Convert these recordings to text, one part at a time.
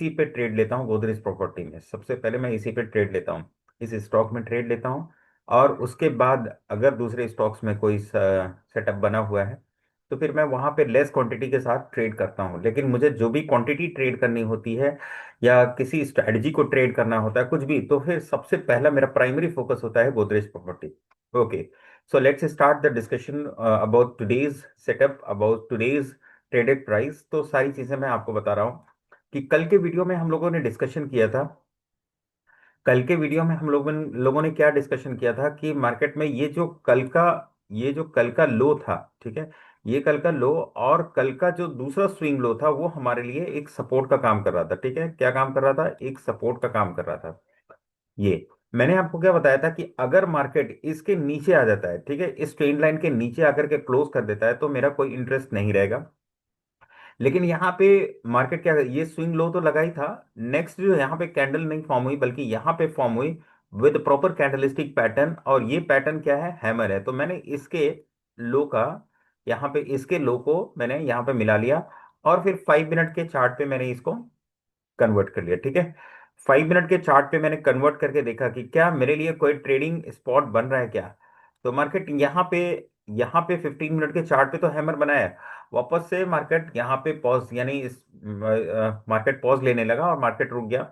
इसी पे ट्रेड लेता हूँ गोदरेज प्रॉपर्टी में। सबसे पहले मैं इसी पे ट्रेड लेता हूँ, इस स्टॉक में ट्रेड लेता हूँ। और उसके बाद अगर दूसरे स्टॉक्स में कोई सेटअप बना हुआ है तो फिर मैं वहां पे लेस क्वांटिटी के साथ ट्रेड करता हूँ। लेकिन मुझे जो भी क्वांटिटी ट्रेड करनी होती है या किसी स्ट्रेटजी को ट्रेड करना होता है कुछ भी, तो फिर सबसे पहला मेरा प्राइमरी फोकस होता है Godrej property. Okay, so let's start the discussion about today's setup, about today's traded price. तो सारी चीजें मैं आपको बता रहा हूँ कि कल के वीडियो में हम लोगों ने डिस्कशन किया था। कल के वीडियो में हम लोगों ने क्या डिस्कशन किया था कि मार्केट में ये जो कल का लो था, ठीक है, ये कल का लो और कल का जो दूसरा स्विंग लो था वो हमारे लिए एक सपोर्ट का काम कर रहा था। ठीक है, क्या काम कर रहा था? एक सपोर्ट का काम कर रहा था। ये मैंने आपको क्या बताया था कि अगर मार्केट इसके नीचे आ जाता है, ठीक है, इस ट्रेंड लाइन के नीचे आकर के क्लोज कर देता है तो मेरा कोई इंटरेस्ट नहीं रहेगा। लेकिन यहाँ पे मार्केट क्या, ये स्विंग लो तो लगा ही था। नेक्स्ट जो यहाँ पे कैंडल नहीं फॉर्म हुई बल्कि यहाँ पे फॉर्म हुई विद प्रॉपर कैंडलिस्टिक पैटर्न। और ये पैटर्न क्या है? हैमर है। तो मैंने इसके लो का, यहाँ पे इसके लो को मैंने यहाँ पे मिला लिया और फिर 5 मिनट के चार्ट पे मैंने इसको कन्वर्ट कर लिया। ठीक है, 5 मिनट के चार्ट पे मैंने कन्वर्ट करके देखा कि क्या मेरे लिए कोई ट्रेडिंग स्पॉट बन रहा है क्या। तो मार्केट यहाँ पे 15 मिनट के चार्ट पे तो हैमर बनाया। वापस से मार्केट यहाँ पे पॉज, यानी इस मार्केट पॉज लेने लगा और मार्केट रुक गया।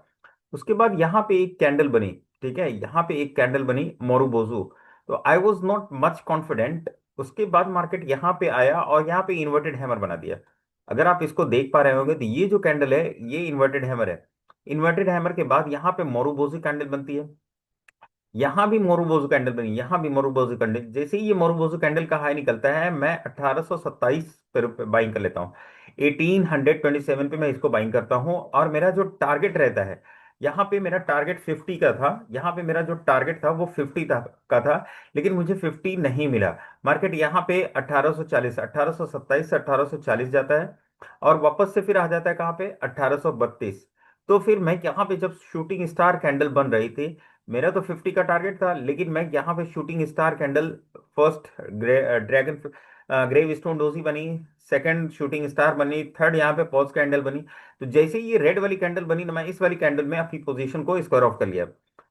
उसके बाद यहाँ पे एक कैंडल बनी। ठीक है, यहाँ पे एक कैंडल बनी मोरूबोजू। तो I was not much confident. उसके बाद मार्केट यहाँ पे आया और यहाँ पे इन्वर्टेड हैमर बना दिया। अगर आप इसको देख पा रहे होंगे तो ये जो कैंडल है ये इन्वर्टेड हैमर है। इन्वर्टेड हैमर के बाद यहाँ पे मोरूबोजू कैंडल बनती है, यहाँ भी मोरूबोजू कैंडल बनी, यहाँ भी मोरूबोजू कैंडल। जैसे ही ये मोरूबोजू कैंडल का हाई निकलता है मैं 1827 पे बाइंग कर लेता हूँ। 1827 पे मैं इसको बाइंग करता हूँ और मेरा जो टारगेट रहता है, यहाँ पे मेरा टारगेट 50 का था। यहाँ पे मेरा जो टारगेट था वो 50 का था। लेकिन मुझे 50 नहीं मिला। मार्केट यहाँ पे 1840, 1827 से 1840 जाता है और वापस से फिर आ जाता है कहाँ पे? 1832। तो फिर मैं यहाँ पे जब शूटिंग स्टार कैंडल बन रही थी, मेरा तो 50 का टारगेट था, लेकिन मैं यहाँ पे shooting star candle, first dragon gravestone doji बनी, सेकंड शूटिंग स्टार बनी, थर्ड यहाँ पे पॉज कैंडल बनी। तो जैसे ही ये रेड वाली कैंडल बनी ना, मैं इस वाली कैंडल में अपनी पोजीशन को स्क्वायर ऑफ कर लिया।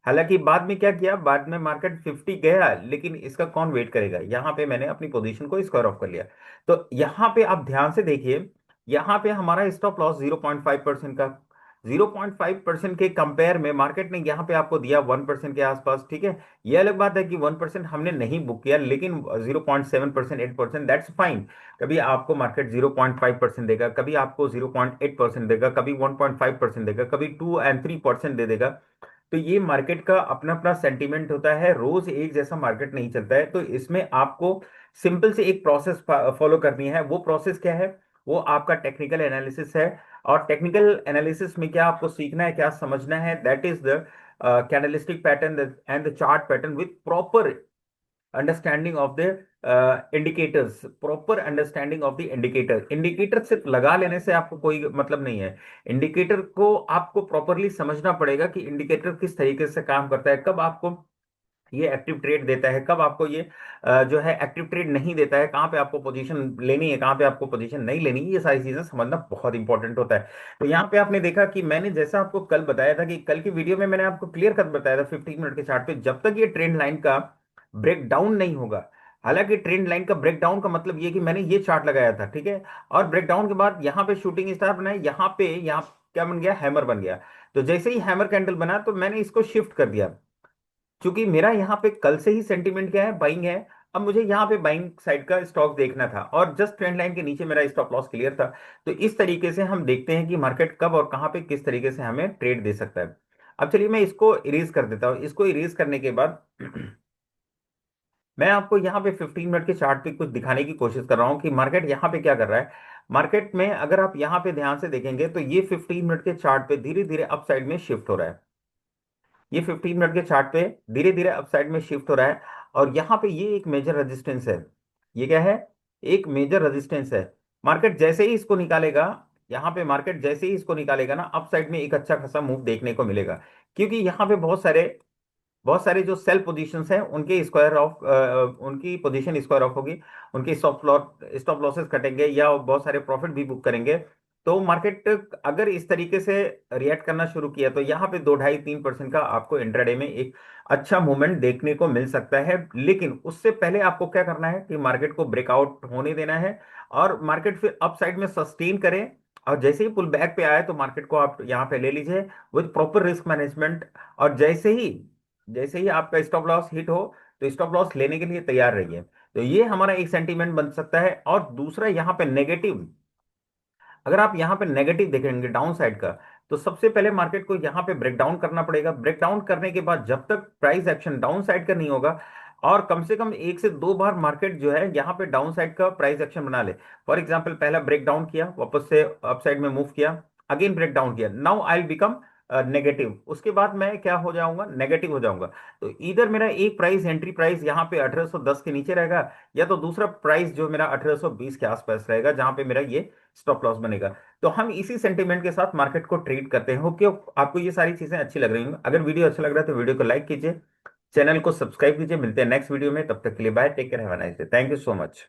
हालांकि बाद में क्या किया, बाद में मार्केट 50 गया लेकिन इसका कौन वेट करेगा, यहाँ पे मैंने अपनी पोजीशन को स्क्वायर ऑफ कर लिया। तो यहाँ पे आप ध्यान से देखिए, यहाँ पे हमारा स्टॉप लॉस 0.5% का, 0.5% के कंपेयर में मार्केट ने यहाँ पे आपको दिया 1% के आसपास। ठीक है, ये अलग बात है कि 1% हमने नहीं बुक किया, लेकिन 0.7%, 8%, दैट्स फाइन। कभी आपको मार्केट 0.5% देगा, कभी आपको 0.8% देगा, कभी 1.5% देगा, कभी 2 और 3% दे देगा। तो ये मार्केट का अपना अपना सेंटीमेंट होता है, रोज एक जैसा मार्केट नहीं चलता है। तो इसमें आपको सिंपल से एक प्रोसेस फॉलो करनी है। वो प्रोसेस क्या है? वो आपका टेक्निकल एनालिसिस है। और टेक्निकल एनालिसिस में क्या आपको सीखना है, क्या समझना है? That is the candlestick pattern and the chart pattern with proper understanding of the indicators. Proper understanding of the indicator. Indicator सिर्फ लगा लेने से आपको कोई मतलब नहीं है। इंडिकेटर को आपको प्रॉपरली समझना पड़ेगा कि इंडिकेटर किस तरीके से काम करता है, कब आपको ये एक्टिव ट्रेड देता है, कब आपको ये जो है एक्टिव ट्रेड नहीं देता है, कहाँ पे आपको पोजीशन लेनी है, कहाँ पे आपको पोजीशन नहीं लेनी है। ये सारी चीजें समझना बहुत इंपॉर्टेंट होता है। तो यहाँ पे आपने देखा कि मैंने जैसा आपको कल बताया था कि कल की वीडियो में मैंने आपको क्लियर कट बताया था 15 मिनट के चार्ट पे, जब तक ये ट्रेंड लाइन का ब्रेक डाउन नहीं होगा। हालांकि ट्रेंड लाइन का ब्रेक डाउन का मतलब ये कि मैंने ये चार्ट लगाया था, ठीक है, और ब्रेक डाउन के बाद यहाँ पे शूटिंग स्टार बनाया, यहाँ पे यहाँ क्या बन गया? हैमर बन गया। तो जैसे ही हैमर कैंडल बना तो मैंने इसको शिफ्ट कर दिया। क्योंकि मेरा यहाँ पे कल से ही सेंटीमेंट क्या है? बाइंग है। अब मुझे यहाँ पे बाइंग साइड का स्टॉक देखना था और जस्ट ट्रेंड लाइन के नीचे मेरा स्टॉप लॉस क्लियर था। तो इस तरीके से हम देखते हैं कि मार्केट कब और कहाँ पे किस तरीके से हमें ट्रेड दे सकता है। अब चलिए मैं इसको इरेज कर देता हूँ। इसको इरेज करने के बाद मैं आपको यहाँ पे 15 मिनट के चार्ट पे कुछ दिखाने की कोशिश कर रहा हूँ कि मार्केट यहाँ पे क्या कर रहा है। मार्केट में अगर आप यहाँ पे ध्यान से देखेंगे तो ये 15 मिनट के चार्ट पे धीरे धीरे अपसाइड में शिफ्ट हो रहा है। ये 15 मिनट के चार्ट पे धीरे धीरे अपसाइड में शिफ्ट हो रहा है। और यहाँ पे ये एक मेजर रेजिस्टेंस है। ये क्या है? एक मेजर रेजिस्टेंस है। मार्केट जैसे ही इसको निकालेगा, यहाँ पे मार्केट जैसे ही इसको निकालेगा ना, अपसाइड में एक अच्छा खासा मूव देखने को मिलेगा। क्योंकि यहाँ पे बहुत सारे जो सेल पोजीशंस हैं उनके स्क्वायर ऑफ, उनकी पोजीशन स्क्वायर ऑफ होगी, उनके स्टॉप लॉसेस कटेंगे या बहुत सारे प्रॉफिट भी बुक करेंगे। तो मार्केट अगर इस तरीके से रिएक्ट करना शुरू किया तो यहाँ पे 2.5-3% का आपको इंट्राडे में एक अच्छा मूवमेंट देखने को मिल सकता है। लेकिन उससे पहले आपको क्या करना है कि मार्केट को ब्रेकआउट होने देना है, और मार्केट फिर अप साइड में सस्टेन करे, और जैसे ही पुल बैक पे आए तो मार्केट को आप यहाँ पे ले लीजिए विद प्रॉपर रिस्क मैनेजमेंट। और जैसे ही आपका स्टॉप लॉस हिट हो तो स्टॉप लॉस लेने के लिए तैयार रहिए। तो ये हमारा एक सेंटीमेंट बन सकता है। और दूसरा यहाँ पे नेगेटिव, अगर आप यहाँ पे नेगेटिव देखेंगे डाउन साइड का, तो सबसे पहले मार्केट को यहाँ पे ब्रेक डाउन करना पड़ेगा। ब्रेक डाउन करने के बाद जब तक प्राइस एक्शन डाउन साइड का नहीं होगा, और कम से कम 1 से 2 बार मार्केट जो है यहाँ पे डाउन साइड का प्राइस एक्शन बना ले। फॉर एग्जाम्पल पहला ब्रेक डाउन किया, वापस से अप साइड में मूव किया, अगेन ब्रेक डाउन किया, नाउ आई बिकम नेगेटिव, उसके बाद मैं क्या हो जाऊंगा, नेगेटिव हो जाऊंगा। तो इधर मेरा एक प्राइस, एंट्री प्राइस यहाँ पे 1810 के नीचे रहेगा, या तो दूसरा प्राइस जो मेरा 1820 के आसपास रहेगा, जहां पे मेरा ये स्टॉप लॉस बनेगा। तो हम इसी सेंटीमेंट के साथ मार्केट को ट्रीट करते हैं। होप कि आपको ये सारी चीजें अच्छी लग रही होंगी। अगर वीडियो अच्छा लग रहा है तो वीडियो को लाइक कीजिए, चैनल को सब्सक्राइब कीजिए। मिलते हैं नेक्स्ट वीडियो में, तब तक के लिए bye, take care, have a nice day, thank you so much.